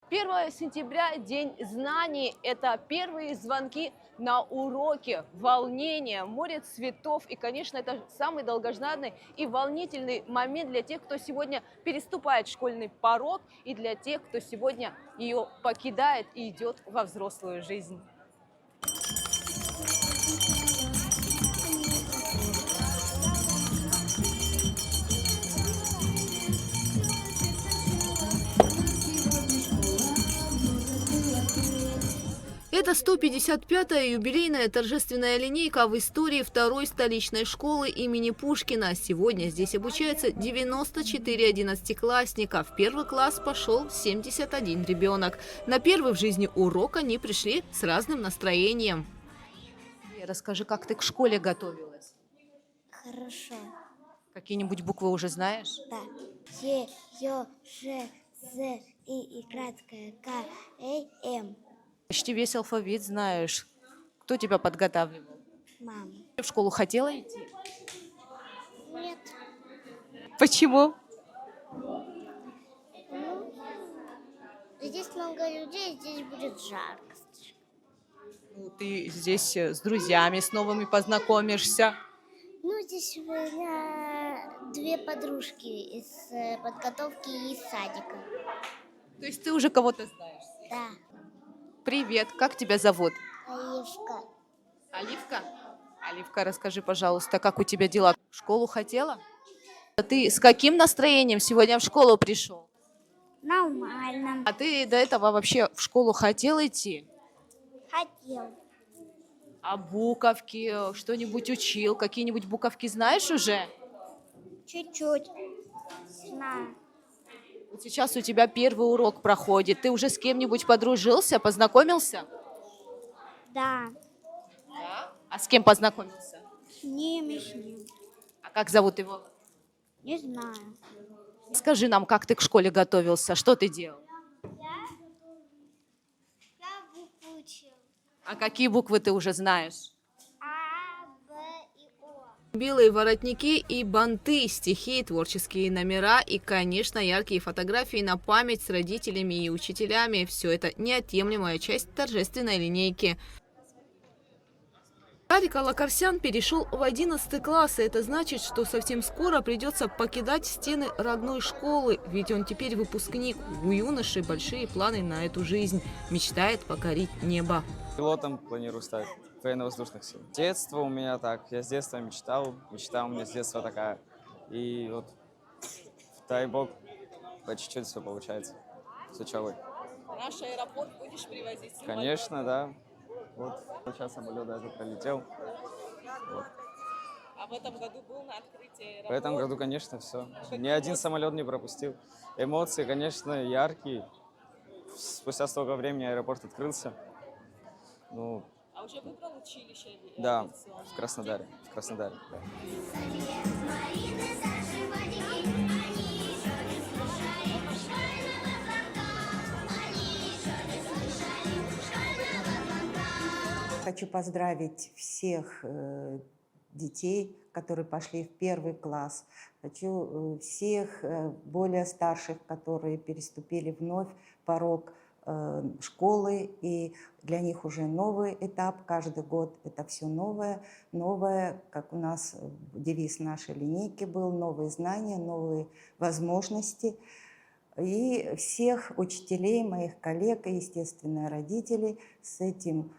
1 сентября – День знаний. Это первые звонки на уроке, волнение, море цветов. И, конечно, это самый долгожданный и волнительный момент для тех, кто сегодня переступает школьный порог, и для тех, кто сегодня ее покидает и идет во взрослую жизнь. Это 155-я юбилейная торжественная линейка в истории второй столичной школы имени Пушкина. Сегодня здесь обучается 94 одиннадцатиклассника. В первый класс пошел 71 ребенок. На первый в жизни урок они пришли с разным настроением. Расскажи, как ты к школе готовилась? Хорошо. Какие-нибудь буквы уже знаешь? Да. Е, Ё, Ж, З, И краткая, К, М. Почти весь алфавит знаешь. Кто тебя подготавливал? Мама. Ты в школу хотела идти? Нет. Почему? Здесь много людей, здесь будет жарко. Ну, ты здесь с друзьями, с новыми познакомишься. Здесь у меня две подружки из подготовки и из садика. То есть ты уже кого-то знаешь? Да. Привет, как тебя зовут? Оливка. Оливка? Оливка, расскажи, пожалуйста, как у тебя дела? В школу хотела? А ты с каким настроением сегодня в школу пришел? Нормально. А ты до этого вообще в школу хотел идти? Хотел. А буковки что-нибудь учил? Какие-нибудь буковки знаешь уже? Чуть-чуть. Знаю. Вот сейчас у тебя первый урок проходит. Ты уже с кем-нибудь подружился, познакомился? Да. Да. А с кем познакомился? С ним. А как зовут его? Не знаю. Скажи нам, как ты к школе готовился? Что ты делал? Я букву учил. А какие буквы ты уже знаешь? А, Б и О. Белые воротники и банты, стихи, творческие номера и, конечно, яркие фотографии на память с родителями и учителями. Все это неотъемлемая часть торжественной линейки. Тарик Алакарсян перешел в 11 класс, и это значит, что совсем скоро придется покидать стены родной школы, ведь он теперь выпускник. У юноши большие планы на эту жизнь, мечтает покорить небо. Пилотом планирую стать военно-воздушных сил. Детство у меня так, я с детства мечтал, мечта у меня с детства такая. И вот, дай бог, по чуть-чуть все получается с учебой. Наш аэропорт будешь привозить? Конечно, да. Вот сейчас самолет даже пролетел. Вот. А в этом году был на открытии аэропорта? В этом году, конечно, все. Ни один самолет не пропустил. Эмоции, конечно, яркие. Спустя столько времени аэропорт открылся. Ну, А уже выбрал училище? да, в Краснодаре. Да. Хочу поздравить всех детей, которые пошли в первый класс. Хочу всех более старших, которые переступили вновь порог школы, и для них уже новый этап. Каждый год это все новое, как у нас девиз нашей линейки был, новые знания, новые возможности. И всех учителей, моих коллег и, естественно, родителей с этим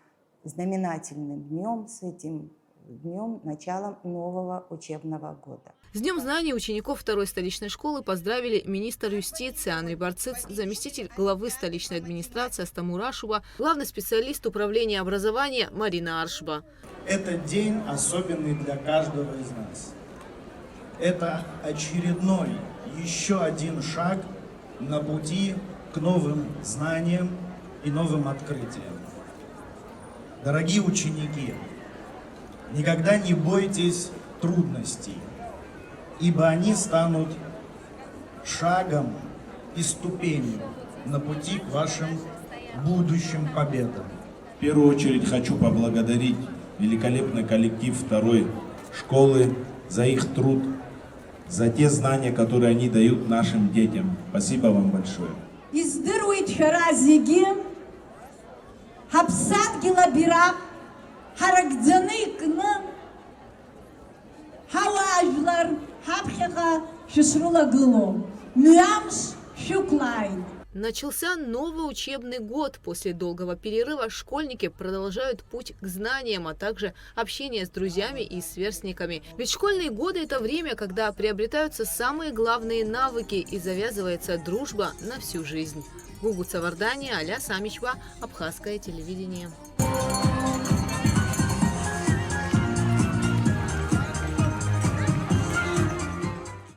знаменательным днем, с этим днем, началом нового учебного года. С Днем знаний учеников второй столичной школы поздравили министр юстиции Анри Барцыц, заместитель главы столичной администрации Астамур Ашуба, главный специалист управления образования Марина Аршба. Этот день особенный для каждого из нас. Это очередной, еще один шаг на пути к новым знаниям и новым открытиям. Дорогие ученики, никогда не бойтесь трудностей, ибо они станут шагом и ступенью на пути к вашим будущим победам. В первую очередь хочу поблагодарить великолепный коллектив второй школы за их труд, за те знания, которые они дают нашим детям. Спасибо вам большое. І здоров'я шаразиги, хапсат гилабирак, харагдзаны кны, хаважлар, хапхега шисрула гыло, мюамс шуклайн. Начался новый учебный год. После долгого перерыва школьники продолжают путь к знаниям, а также общение с друзьями и сверстниками. Ведь школьные годы – это время, когда приобретаются самые главные навыки и завязывается дружба на всю жизнь. Гугу Цавардани, Аля Самичва, Абхазское телевидение.